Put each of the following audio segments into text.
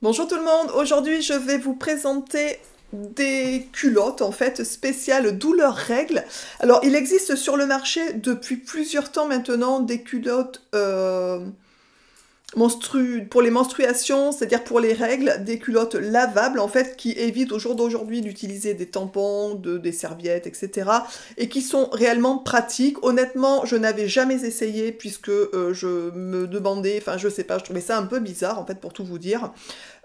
Bonjour tout le monde, aujourd'hui je vais vous présenter des culottes en fait spéciales douleur règles. Alors il existe sur le marché depuis plusieurs temps maintenant des culottes pour les menstruations, c'est-à-dire pour les règles, des culottes lavables en fait qui évitent au jour d'aujourd'hui d'utiliser des tampons, des serviettes, etc. et qui sont réellement pratiques. Honnêtement, je n'avais jamais essayé puisque je me demandais, enfin je sais pas, je trouvais ça un peu bizarre en fait pour tout vous dire.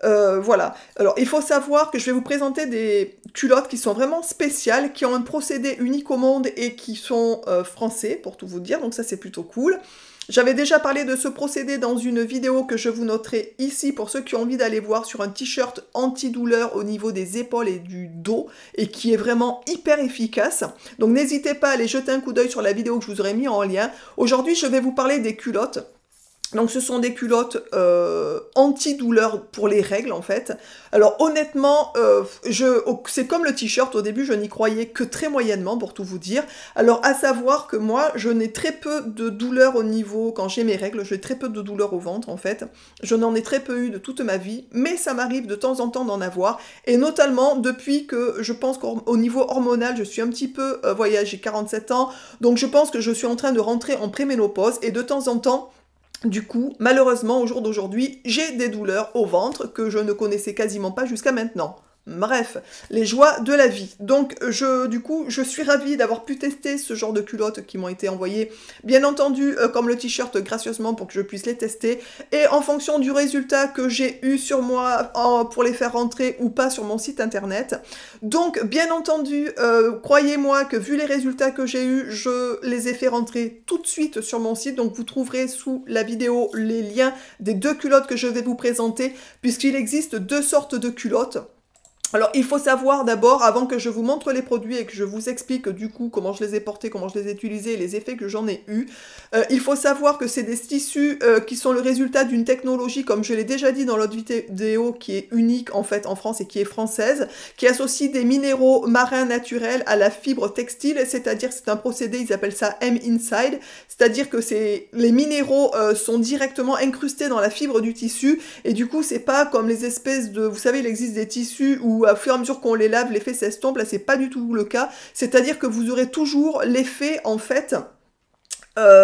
Voilà. Alors, il faut savoir que je vais vous présenter des culottes qui sont vraiment spéciales, qui ont un procédé unique au monde et qui sont français, pour tout vous dire. Donc ça, c'est plutôt cool. J'avais déjà parlé de ce procédé dans une vidéo que je vous noterai ici pour ceux qui ont envie d'aller voir sur un t-shirt anti-douleur au niveau des épaules et du dos et qui est vraiment hyper efficace. Donc n'hésitez pas à aller jeter un coup d'œil sur la vidéo que je vous aurai mis en lien. Aujourd'hui, je vais vous parler des culottes. Donc ce sont des culottes anti-douleur pour les règles en fait. Alors honnêtement, c'est comme le t-shirt, au début je n'y croyais que très moyennement pour tout vous dire. Alors à savoir que moi je n'ai très peu de douleur au niveau, quand j'ai mes règles, j'ai très peu de douleur au ventre en fait. Je n'en ai très peu eu de toute ma vie, mais ça m'arrive de temps en temps d'en avoir. Et notamment depuis que je pense qu'au niveau hormonal je suis un petit peu, voyez, j'ai 47 ans, donc je pense que je suis en train de rentrer en préménopause et de temps en temps, du coup, malheureusement, au jour d'aujourd'hui, j'ai des douleurs au ventre que je ne connaissais quasiment pas jusqu'à maintenant. Bref, les joies de la vie. Donc, du coup, je suis ravie d'avoir pu tester ce genre de culottes qui m'ont été envoyées, bien entendu, comme le t-shirt, gracieusement pour que je puisse les tester. Et en fonction du résultat que j'ai eu sur moi pour les faire rentrer ou pas sur mon site internet. Donc, bien entendu, croyez-moi que vu les résultats que j'ai eus, je les ai fait rentrer tout de suite sur mon site. Donc, vous trouverez sous la vidéo les liens des deux culottes que je vais vous présenter, puisqu'il existe deux sortes de culottes. Alors, il faut savoir d'abord, avant que je vous montre les produits et que je vous explique du coup comment je les ai portés, comment je les ai utilisés, les effets que j'en ai eus, il faut savoir que c'est des tissus qui sont le résultat d'une technologie, comme je l'ai déjà dit dans l'autre vidéo, qui est unique en fait en France et qui est française, qui associe des minéraux marins naturels à la fibre textile, c'est-à-dire c'est un procédé, ils appellent ça M-Inside, c'est-à-dire que les minéraux sont directement incrustés dans la fibre du tissu, et du coup c'est pas comme les espèces de, vous savez, il existe des tissus où au fur et à mesure qu'on les lave, l'effet s'estompe. Là, c'est pas du tout le cas. C'est-à-dire que vous aurez toujours l'effet, en fait, de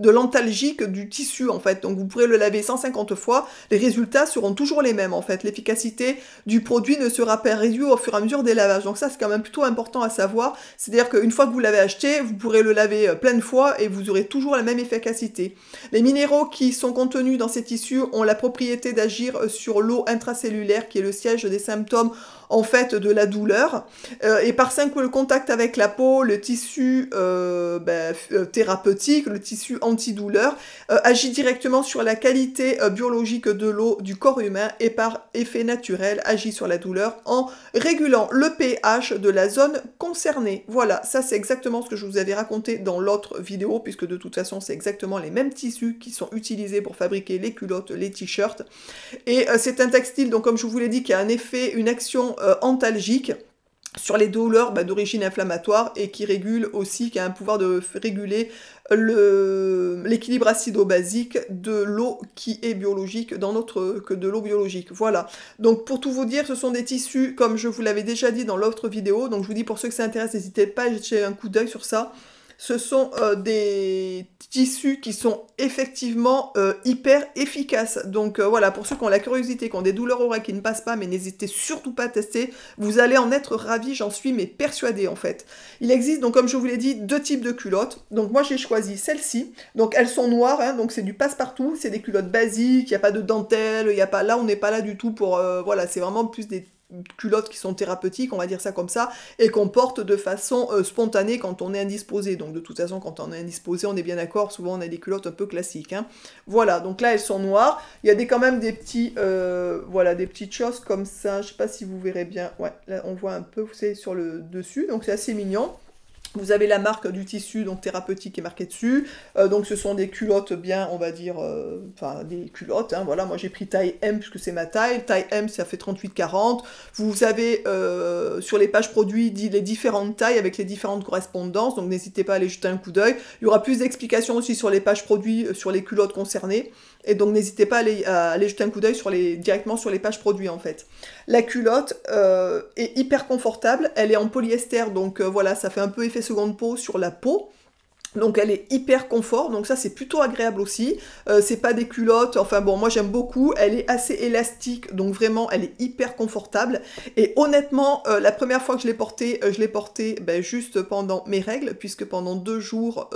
l'antalgique du tissu en fait. Donc vous pourrez le laver 150 fois, les résultats seront toujours les mêmes en fait. L'efficacité du produit ne sera pas réduite au fur et à mesure des lavages. Donc ça c'est quand même plutôt important à savoir. C'est-à-dire qu'une fois que vous l'avez acheté, vous pourrez le laver plein de fois et vous aurez toujours la même efficacité. Les minéraux qui sont contenus dans ces tissus ont la propriété d'agir sur l'eau intracellulaire qui est le siège des symptômes en fait de la douleur. Et par simple contact avec la peau, le tissu thérapeutique, le tissu antidouleur, agit directement sur la qualité biologique de l'eau du corps humain et par effet naturel agit sur la douleur en régulant le pH de la zone concernée. Voilà, ça c'est exactement ce que je vous avais raconté dans l'autre vidéo, puisque de toute façon c'est exactement les mêmes tissus qui sont utilisés pour fabriquer les culottes, les t-shirts. Et c'est un textile, donc comme je vous l'ai dit, qui a un effet, une action antalgique sur les douleurs d'origine inflammatoire et qui régule aussi, qui a un pouvoir de réguler l'équilibre acido-basique de l'eau qui est biologique que de l'eau biologique. Voilà. Donc pour tout vous dire, ce sont des tissus, comme je vous l'avais déjà dit dans l'autre vidéo, donc je vous dis pour ceux que ça intéresse, n'hésitez pas à jeter un coup d'œil sur ça. Ce sont des tissus qui sont effectivement hyper efficaces. Donc voilà, pour ceux qui ont la curiosité, qui ont des douleurs aux règles qui ne passent pas, mais n'hésitez surtout pas à tester, vous allez en être ravis, j'en suis mais persuadée en fait. Il existe donc comme je vous l'ai dit, deux types de culottes. Donc moi j'ai choisi celle-ci, donc elles sont noires, hein, donc c'est du passe-partout, c'est des culottes basiques, il n'y a pas de dentelle, il y a pas, là on n'est pas là du tout pour, voilà, c'est vraiment plus des culottes qui sont thérapeutiques, on va dire ça comme ça, et qu'on porte de façon spontanée quand on est indisposé. Donc de toute façon, quand on est indisposé, on est bien d'accord, souvent on a des culottes un peu classiques. Hein. Voilà, donc là elles sont noires. Il y a quand même des petits, voilà, des petites choses comme ça. Je sais pas si vous verrez bien. Ouais, là on voit un peu, vous savez, sur le dessus, donc c'est assez mignon. Vous avez la marque du tissu, donc thérapeutique, qui est marquée dessus. Donc ce sont des culottes bien, on va dire, enfin des culottes. Hein, voilà, moi j'ai pris taille M puisque c'est ma taille. Taille M, ça fait 38-40. Vous avez sur les pages produits les différentes tailles avec les différentes correspondances. Donc n'hésitez pas à aller jeter un coup d'œil. Il y aura plus d'explications aussi sur les pages produits, sur les culottes concernées. Et donc n'hésitez pas à aller jeter un coup d'œil directement sur les pages produits en fait. La culotte est hyper confortable, elle est en polyester, donc voilà, ça fait un peu effet seconde peau sur la peau. Donc elle est hyper confort, donc ça c'est plutôt agréable aussi. C'est pas des culottes, enfin bon, moi j'aime beaucoup. Elle est assez élastique, donc vraiment elle est hyper confortable. Et honnêtement, la première fois que je l'ai portée juste pendant mes règles, puisque pendant 2 jours,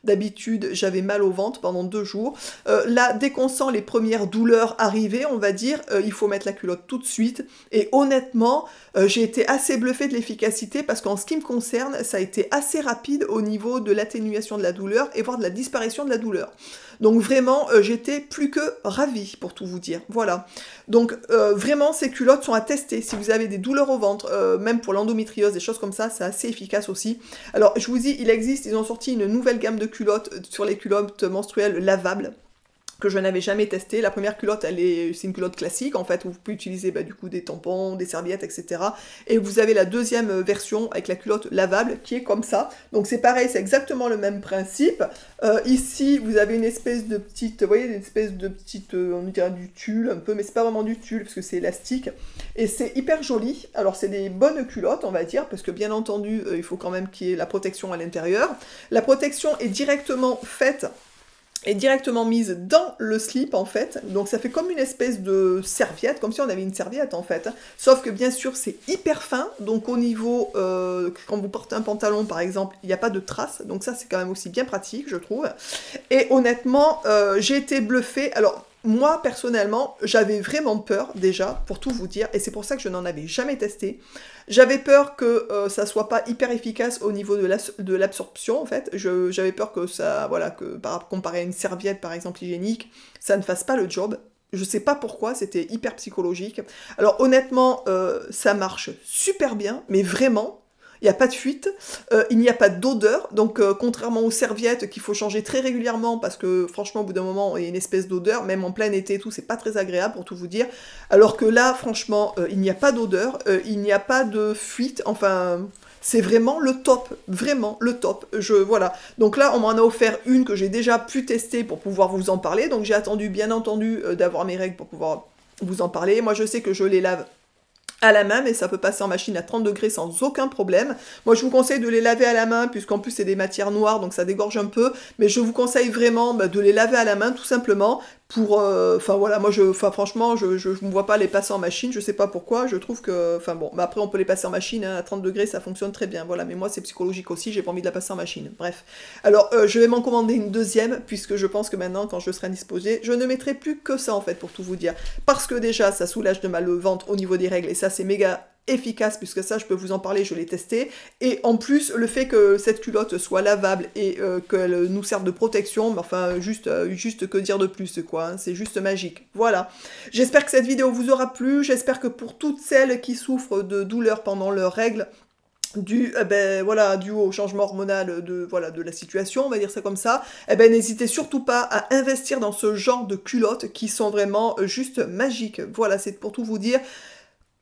d'habitude j'avais mal au ventre pendant 2 jours. Là, dès qu'on sent les premières douleurs arriver, on va dire, il faut mettre la culotte tout de suite. Et honnêtement, j'ai été assez bluffée de l'efficacité, parce qu'en ce qui me concerne, ça a été assez rapide au niveau de l'atténuation de la douleur et voire de la disparition de la douleur. Donc vraiment, j'étais plus que ravie pour tout vous dire. Voilà. Donc vraiment, ces culottes sont à tester. Si vous avez des douleurs au ventre, même pour l'endométriose, des choses comme ça, c'est assez efficace aussi. Alors je vous dis, ils ont sorti une nouvelle gamme de culottes sur les culottes menstruelles lavables, que je n'avais jamais testé. La première culotte, c'est une culotte classique, en fait, où vous pouvez utiliser du coup des tampons, des serviettes, etc. Et vous avez la deuxième version avec la culotte lavable, qui est comme ça. Donc c'est pareil, c'est exactement le même principe. Ici, vous avez une espèce de petite, vous voyez, une espèce de petite, on dirait du tulle un peu, mais c'est pas vraiment du tulle, parce que c'est élastique. Et c'est hyper joli. Alors c'est des bonnes culottes, on va dire, parce que bien entendu, il faut quand même qu'il y ait la protection à l'intérieur. La protection est directement faite est directement mise dans le slip en fait, donc ça fait comme une espèce de serviette, comme si on avait une serviette en fait, sauf que bien sûr c'est hyper fin, donc au niveau, quand vous portez un pantalon par exemple, il n'y a pas de traces, donc ça c'est quand même aussi bien pratique je trouve, et honnêtement j'ai été bluffée. Alors moi personnellement j'avais vraiment peur déjà, pour tout vous dire, et c'est pour ça que je n'en avais jamais testé. J'avais peur que ça soit pas hyper efficace au niveau de l'absorption en fait. J'avais peur que ça, voilà, que comparé à une serviette par exemple hygiénique, ça ne fasse pas le job. Je sais pas pourquoi, c'était hyper psychologique. Alors honnêtement, ça marche super bien, mais vraiment. Il n'y a pas de fuite, il n'y a pas d'odeur, donc contrairement aux serviettes qu'il faut changer très régulièrement parce que franchement au bout d'un moment il y a une espèce d'odeur, même en plein été et tout, c'est pas très agréable pour tout vous dire, alors que là franchement il n'y a pas d'odeur, il n'y a pas de fuite, enfin c'est vraiment le top, vraiment le top, voilà. Donc là on m'en a offert une que j'ai déjà pu tester pour pouvoir vous en parler, donc j'ai attendu bien entendu d'avoir mes règles pour pouvoir vous en parler. Moi je sais que je les lave à la main, mais ça peut passer en machine à 30 degrés sans aucun problème. Moi, je vous conseille de les laver à la main, puisqu'en plus, c'est des matières noires, donc ça dégorge un peu. Mais je vous conseille vraiment de les laver à la main, tout simplement, pour... Enfin, voilà, moi, franchement, je ne vois pas les passer en machine, je sais pas pourquoi, je trouve que... Enfin, bon, mais après, on peut les passer en machine, hein, à 30 degrés, ça fonctionne très bien, voilà. Mais moi, c'est psychologique aussi, j'ai pas envie de la passer en machine. Bref. Alors, je vais m'en commander une deuxième, puisque je pense que maintenant, quand je serai indisposée, je ne mettrai plus que ça, en fait, pour tout vous dire. Parce que déjà, ça soulage de mal le ventre au niveau des règles, et ça, c'est méga efficace, puisque ça je peux vous en parler, je l'ai testé, et en plus le fait que cette culotte soit lavable et qu'elle nous serve de protection, mais enfin juste que dire de plus quoi, hein, c'est juste magique. Voilà, j'espère que cette vidéo vous aura plu, j'espère que pour toutes celles qui souffrent de douleurs pendant leurs règles, dû au changement hormonal de la situation, on va dire ça comme ça, n'hésitez surtout pas à investir dans ce genre de culottes qui sont vraiment juste magiques. Voilà, c'est pour tout vous dire.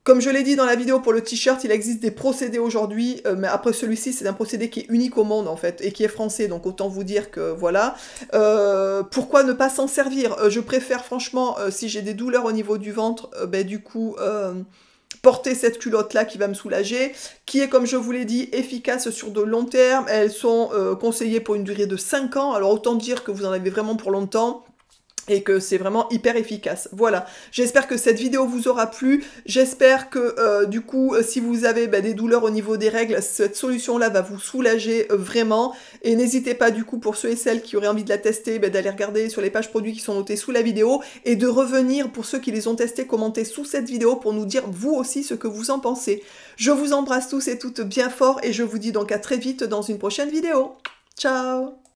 Comme je l'ai dit dans la vidéo pour le t-shirt, il existe des procédés aujourd'hui, mais après celui-ci, c'est un procédé qui est unique au monde en fait, et qui est français, donc autant vous dire que voilà. Pourquoi ne pas s'en servir? Je préfère franchement, si j'ai des douleurs au niveau du ventre, porter cette culotte-là qui va me soulager, qui est, comme je vous l'ai dit, efficace sur de long terme. Elles sont conseillées pour une durée de 5 ans, alors autant dire que vous en avez vraiment pour longtemps, et que c'est vraiment hyper efficace. Voilà, j'espère que cette vidéo vous aura plu, j'espère que du coup, si vous avez des douleurs au niveau des règles, cette solution-là va vous soulager vraiment, et n'hésitez pas du coup, pour ceux et celles qui auraient envie de la tester, d'aller regarder sur les pages produits qui sont notées sous la vidéo, et de revenir, pour ceux qui les ont testés, commenter sous cette vidéo pour nous dire vous aussi ce que vous en pensez. Je vous embrasse tous et toutes bien fort, et je vous dis donc à très vite dans une prochaine vidéo. Ciao!